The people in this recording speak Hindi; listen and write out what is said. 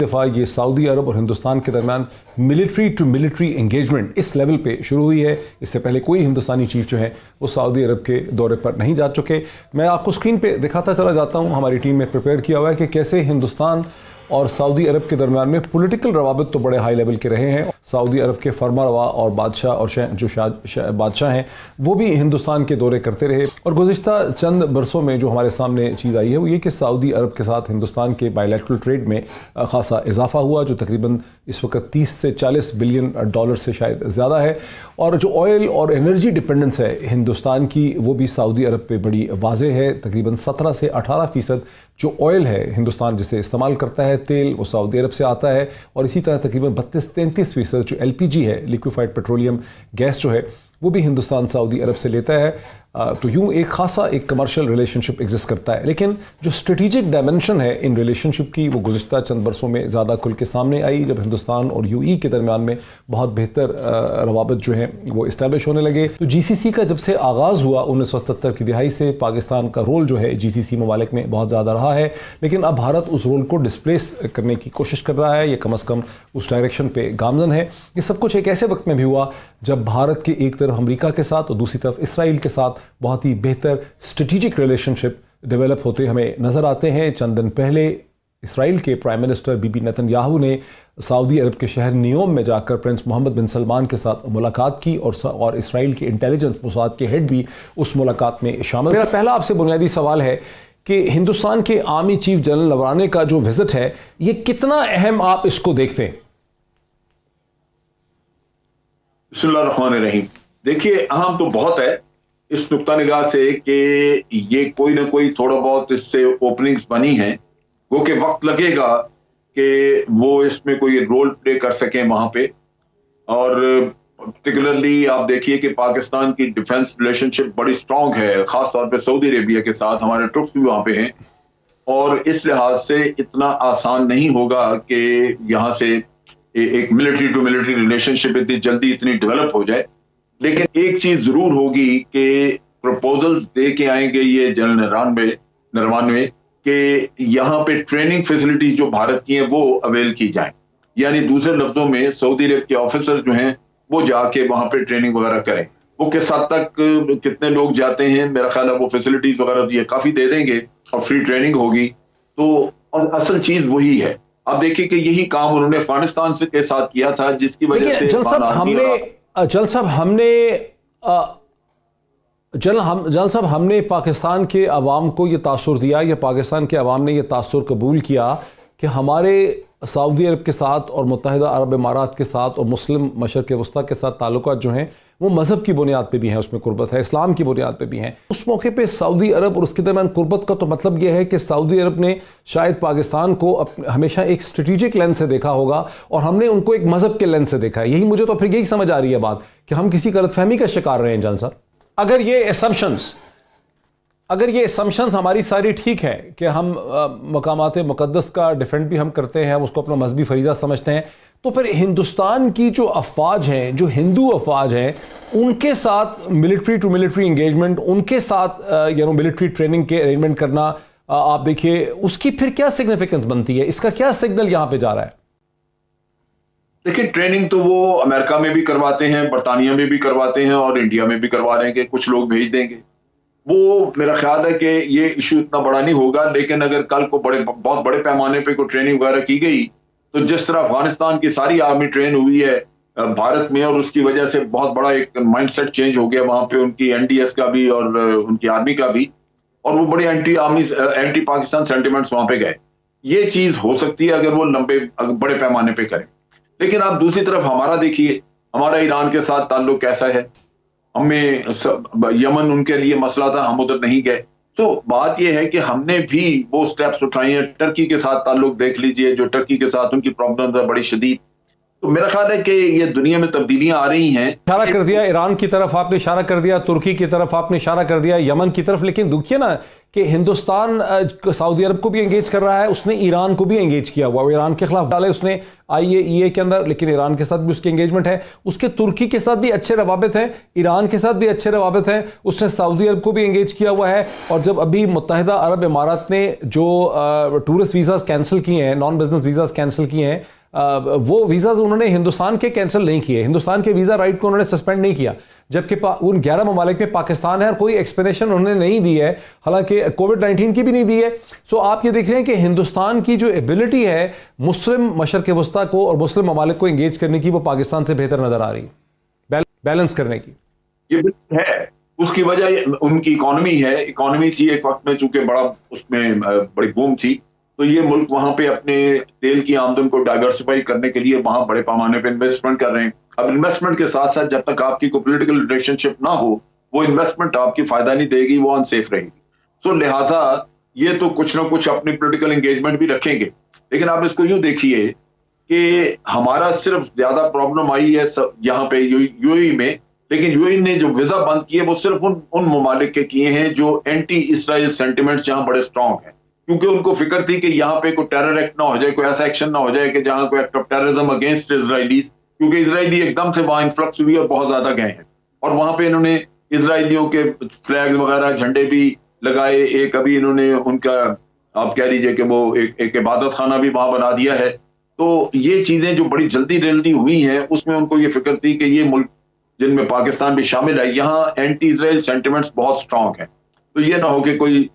दफ़ा ये सऊदी अरब और हिंदुस्तान के दरमियान मिलिट्री टू मिलिट्री एंगेजमेंट इस लेवल पे शुरू हुई है। इससे पहले कोई हिंदुस्तानी चीफ जो है वो सऊदी अरब के दौरे पर नहीं जा चुके। मैं आपको स्क्रीन पे दिखाता चला जाता हूँ, हमारी टीम ने प्रिपेयर किया हुआ है कि कैसे हिंदुस्तान और सऊदी अरब के दरमियान में पॉलिटिकल रवाबित तो बड़े हाई लेवल के रहे हैं। सऊदी अरब के फरमारवा और बादशाह और जो बादशाह हैं वो भी हिंदुस्तान के दौरे करते रहे। और गुज़िश्ता चंद बरसों में जो हमारे सामने चीज़ आई है वो ये कि सऊदी अरब के साथ हिंदुस्तान के बायलैटरल ट्रेड में खासा इजाफा हुआ, जो तकरीबन इस वक्त 30 से 40 बिलियन डॉलर से शायद ज़्यादा है। और जो ऑयल और एनर्जी डिपेंडेंस है हिंदुस्तान की वो भी सऊदी अरब पे बड़ी वाज़ेह है। तकरीबन 17 से 18% जो ऑयल है हिंदुस्तान जिसे इस्तेमाल करता है तेल वो सऊदी अरब से आता है। और इसी तरह तकरीबन 32-33% जो LPG है, लिक्विफाइड पेट्रोलियम गैस जो है, वो भी हिंदुस्तान सऊदी अरब से लेता है। तो यूँ एक खासा एक कमर्शियल रिलेशनशिप एग्जिस्ट करता है। लेकिन जो स्ट्रेटिजिक डायमेंशन है इन रिलेशनशिप की वो गुज़िश्ता चंद बरसों में ज़्यादा खुल के सामने आई, जब हिंदुस्तान और UAE के दरमियान में बहुत बेहतर रवाबत जो है वो इस्टेब्लिश होने लगे। तो GCC का जब से आगाज़ हुआ 1977 की दिहाई से पाकिस्तान का रोल जो है GCC ममालिक में बहुत ज़्यादा रहा है। लेकिन अब भारत उस रोल को डिस्प्लेस करने की कोशिश कर रहा है, ये कम अज़ कम उस डायरेक्शन पर गामजन है। ये सब कुछ एक ऐसे वक्त में भी हुआ जब भारत के एक तरफ अमरीका के साथ और दूसरी तरफ इसराइल के साथ बहुत ही बेहतर स्ट्रेटेजिक रिलेशनशिप डेवलप होते हमें नज़र आते हैं। चंद दिन पहले इसराइल के प्राइम मिनिस्टर बीबी नेतन्याहू ने सऊदी अरब के शहर नियोम में जाकर प्रिंस मोहम्मद बिन सलमान के साथ मुलाकात की और इसराइल के इंटेलिजेंस मोसाद के हेड भी उस मुलाकात में शामिल। मेरा पहला आपसे बुनियादी सवाल है कि हिंदुस्तान के आर्मी चीफ जनरल नवराने का जो विजिट है ये कितना अहम आप इसको देखते हैं? बिस्मिल्लाहिर्रहमानिर्रहीम। देखिए, अहम तो बहुत है इस नुक्ता निगाह से कि ये कोई ना कोई थोड़ा बहुत इससे ओपनिंग्स बनी हैं, वो कि वक्त लगेगा कि वो इसमें कोई रोल प्ले कर सकें वहां पे। और पर्टिकुलरली आप देखिए कि पाकिस्तान की डिफेंस रिलेशनशिप बड़ी स्ट्रांग है, खासतौर पे सऊदी अरेबिया के साथ। हमारे ट्रुप्स भी वहां पे हैं और इस लिहाज से इतना आसान नहीं होगा कि यहाँ से एक मिलिट्री टू मिलिट्री रिलेशनशिप इतनी जल्दी इतनी डेवलप हो जाए। लेकिन एक चीज जरूर होगी कि प्रपोजल्स दे के आएंगे ये जनरल नरवानवे कि यहाँ पे ट्रेनिंग फैसिलिटीज जो भारत की हैं वो अवेल की जाएं। यानी दूसरे लफ्जों में सऊदी अरब के ऑफिसर जो हैं वो जाके वहां पे ट्रेनिंग वगैरह करें। वो किस हद तक कितने लोग जाते हैं, मेरा ख्याल है वो फैसिलिटीज वगैरह ये काफी दे देंगे और फ्री ट्रेनिंग होगी। तो और असल चीज वही है। अब देखिए कि यही काम उन्होंने अफगानिस्तान से के साथ किया था, जिसकी वजह से जल साहब हमने पाकिस्तान के अवाम को ये तासुर दिया या पाकिस्तान के अवाम ने ये तासुर कबूल किया कि हमारे सऊदी अरब के साथ और मुत्तहिदा अरब इमारात के साथ और मुस्लिम मशरक़ वस्ता के साथ ताल्लुकात जो हैं वो मज़हब की बुनियाद पे भी हैं, उसमें कुर्बत है, इस्लाम की बुनियाद पे भी हैं। उस मौके पे सऊदी अरब और उसके दरमियान कुर्बत का तो मतलब ये है कि सऊदी अरब ने शायद पाकिस्तान को हमेशा एक स्ट्रेटिजिक लेंस से देखा होगा और हमने उनको एक मज़हब के लेंस से देखा है। यही मुझे तो फिर यही समझ आ रही है बात कि हम किसी गलतफहमी का शिकार रहे हैं। जान साहब, अगर ये असम्पशंस हमारी सारी ठीक है कि हम मकामात मुक़द्दस का डिफेंड भी हम करते हैं, हम उसको अपना मजहबी फरीज़ा समझते हैं, तो फिर हिंदुस्तान की जो अफवाज हैं, जो हिंदू अफवाज हैं, उनके साथ मिलिट्री टू मिलिट्री इंगेजमेंट, उनके साथ मिलिट्री ट्रेनिंग के अरेंजमेंट करना, आप देखिए उसकी फिर क्या सिग्निफिकेंस बनती है? इसका क्या सिग्नल यहाँ पे जा रहा है? देखिए, ट्रेनिंग तो वो अमेरिका में भी करवाते हैं, बरतानिया में भी करवाते हैं और इंडिया में भी करवा रहे हैं कि कुछ लोग भेज देंगे। वो मेरा ख्याल है कि ये इशू इतना बड़ा नहीं होगा। लेकिन अगर कल को बहुत बड़े पैमाने पे कोई ट्रेनिंग वगैरह की गई तो जिस तरह अफगानिस्तान की सारी आर्मी ट्रेन हुई है भारत में, और उसकी वजह से बहुत बड़ा एक माइंडसेट चेंज हो गया वहां पे उनकी NDS का भी और उनकी आर्मी का भी, और वो बड़े एंटी पाकिस्तान सेंटिमेंट्स वहां पे गए। ये चीज हो सकती है अगर वो बड़े पैमाने पे करें। लेकिन आप दूसरी तरफ हमारा देखिए, हमारा ईरान के साथ ताल्लुक कैसा है। हमें यमन उनके लिए मसला था, हम उधर नहीं गए। तो बात यह है कि हमने भी वो स्टेप्स उठाए हैं। टर्की के साथ ताल्लुक देख लीजिए, जो टर्की के साथ उनकी प्रॉब्लम है बड़ी शदीद। तो मेरा ख्याल है कि ये दुनिया में तब्दीलियां आ रही हैं। इशारा कर दिया ईरान की तरफ आपने, इशारा कर दिया तुर्की की तरफ आपने, इशारा कर दिया यमन की तरफ, लेकिन देखिए ना कि हिंदुस्तान सऊदी अरब को भी एंगेज कर रहा है, उसने ईरान को भी एंगेज किया हुआ, ईरान के खिलाफ डाले उसने IAEA के अंदर, लेकिन ईरान के साथ भी उसकी एंगेजमेंट है, उसके तुर्की के साथ भी अच्छे रवाबित हैं, ईरान के साथ भी अच्छे रवाबित हैं, उसने सऊदी अरब को भी एंगेज किया हुआ है। और जब अभी मुत्तहिदा अरब इमारात ने जो टूरिस्ट वीज़ाज कैंसिल किए हैं, नॉन बिजनेस वीज़ाज कैंसिल किए हैं, वो वीज़ाज उन्होंने हिंदुस्तान के कैंसिल नहीं किए, हिंदुस्तान के वीज़ा राइट को उन्होंने सस्पेंड नहीं किया, जबकि उन 11 ममालिक में पाकिस्तान है और कोई एक्सप्लेनेशन उन्होंने नहीं दी है, हालांकि कोविड-19 की भी नहीं दी है। सो आप ये देख रहे हैं कि हिंदुस्तान की जो एबिलिटी है मुस्लिम मशरक़ वस्ता को और मुस्लिम ममालिक को एंगेज करने की, वो पाकिस्तान से बेहतर नज़र आ रही है, बैलेंस करने की। ये है, उसकी वजह उनकी इकोनॉमी है। इकोनॉमी थी एक वक्त में, चूंकि बड़ा उसमें बड़ी बूम थी, तो ये मुल्क वहां पे अपने तेल की आमदन को डाइवर्सिफाई करने के लिए वहां बड़े पैमाने पे इन्वेस्टमेंट कर रहे हैं। अब इन्वेस्टमेंट के साथ साथ जब तक आपकी कोई पॉलिटिकल रिलेशनशिप ना हो, वो इन्वेस्टमेंट आपकी फायदा नहीं देगी, वो अनसेफ रहेगी। सो लिहाजा ये तो कुछ ना कुछ अपनी पॉलिटिकल एंगेजमेंट भी रखेंगे, लेकिन आप इसको यूं देखिए कि हमारा सिर्फ ज्यादा प्रॉब्लम आई है यहाँ पे यूएई में, लेकिन यूएई ने जो वीजा बंद किए वो सिर्फ उन ममालिक के किए हैं जो एंटी इसराइल सेंटिमेंट्स जहां बड़े स्ट्रांग हैं, क्योंकि उनको फिक्र थी कि यहाँ पे कोई टेरर एक्ट ना हो जाए, कोई ऐसा एक्शन ना हो जाए कि जहां कोई act of terrorism against Israelis, क्योंकि इजरायली एकदम से वहां इन्फ्लक्स हुई और बहुत ज्यादा गए हैं, और वहां पे इन्होंने इजरायलियों के फ्लैग्स वगैरह झंडे भी लगाए। एक अभी इन्होंने उनका, आप कह लीजिए कि वो एक इबादत खाना भी वहां बना दिया है। तो ये चीजें जो बड़ी जल्दी जल्दी हुई हैं, उसमें उनको ये फिक्र थी कि ये मुल्क जिनमें पाकिस्तान भी शामिल है, यहाँ एंटी इजराइल सेंटिमेंट्स बहुत स्ट्रांग हैं, तो ये ना हो कि कोई